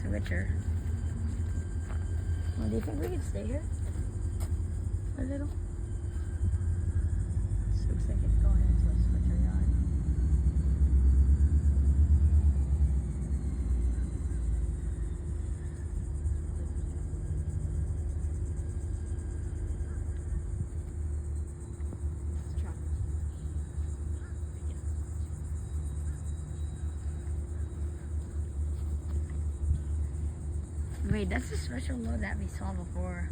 switcher. Well, do you think we could stay here for a little? This looks like it's going into a switcher yard. Wait, that's the special load that we saw before.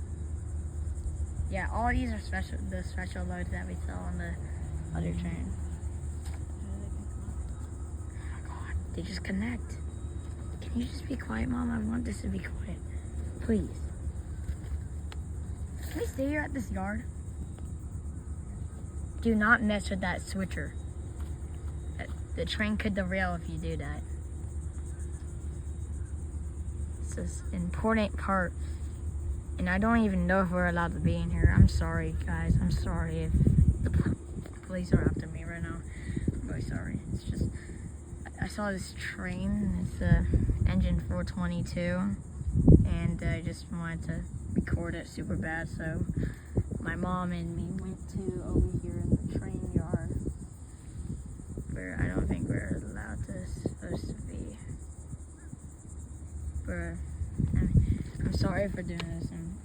Yeah, all these are the special loads that we saw on the other train. Oh my god, they just connect. Can you just be quiet, Mom? I want this to be quiet. Please. Can we stay here at this yard? Do not mess with that switcher. The train could derail if you do that. This important part, and I don't even know if we're allowed to be in here. I'm sorry, guys. I'm sorry if the police are after me right now. I'm really sorry. It's just I saw this train. It's the engine 422, and I just wanted to record it super bad. So my mom and me went to over here in the train yard, where I don't think we're allowed to supposed to be. I'm sorry for doing this. And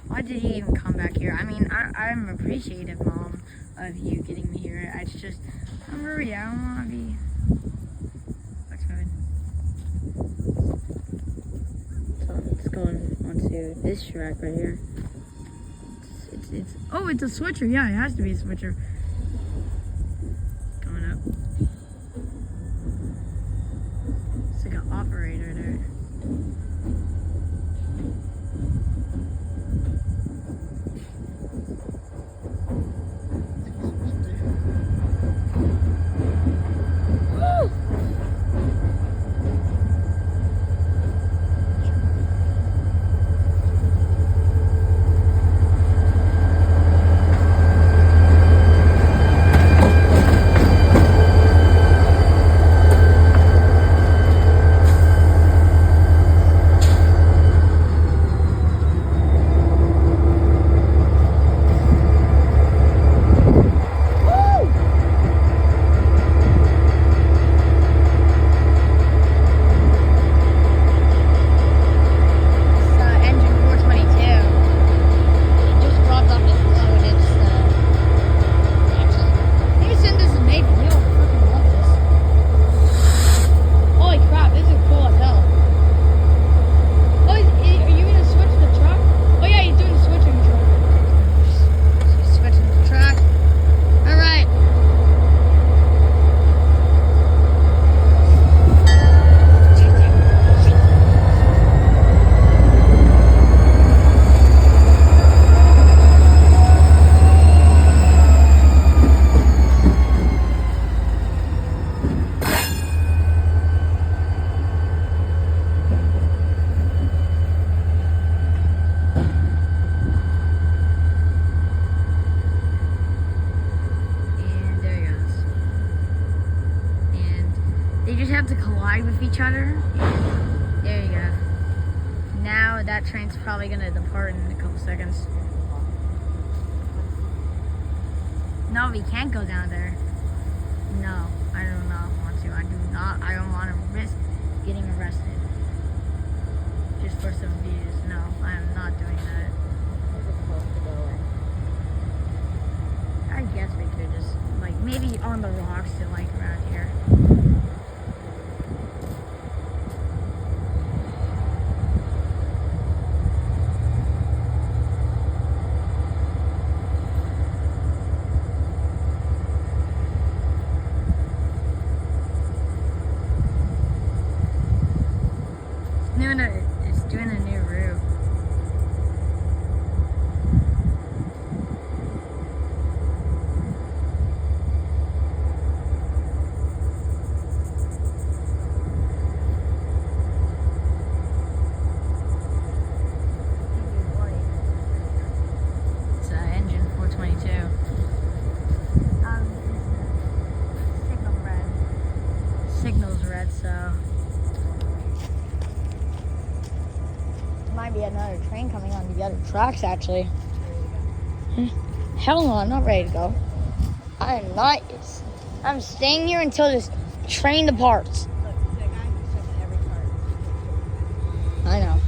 why did you even come back here? I mean, I'm appreciative, Mom, of you getting me here. It's just, I'm worried. I don't want to be. Let's move. So it's going onto this track right here. Oh, it's a switcher. Yeah, it has to be a switcher. Coming up. It's like an operator there. Have to collide with each other. There you go. Now that train's probably gonna depart in a couple seconds. No, we can't go down there. No, I do not want to. I don't want to risk getting arrested. Just for some views. No, I am not doing that. I guess we could just, like, maybe on the rocks to, like, around here. It's doing a new route. another train coming on the other tracks, actually. Hell no, I'm not ready to go. I am not. I'm staying here until this train departs. I know.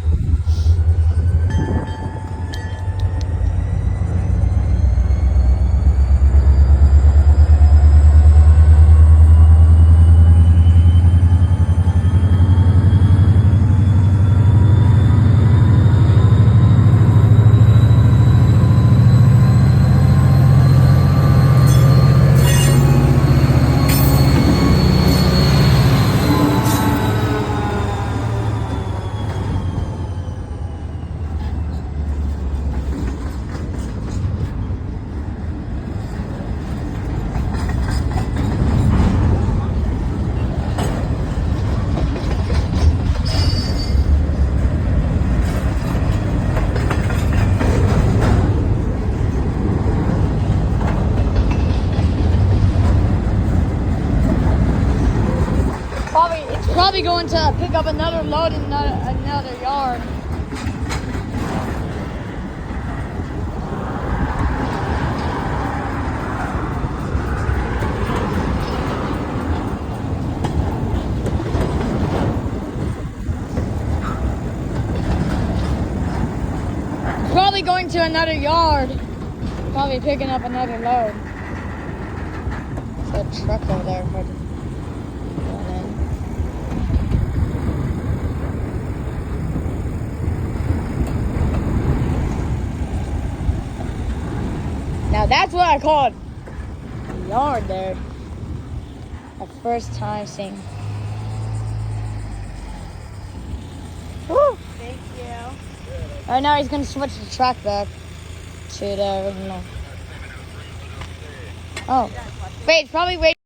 Probably going to pick up another load in another yard. Probably going to another yard. Probably picking up another load. There's a truck over there. Now that's what I call a yard there. The first time seeing. Woo! Thank you. Alright, now he's gonna switch the track back to the original. Oh. Wait, it's probably waiting.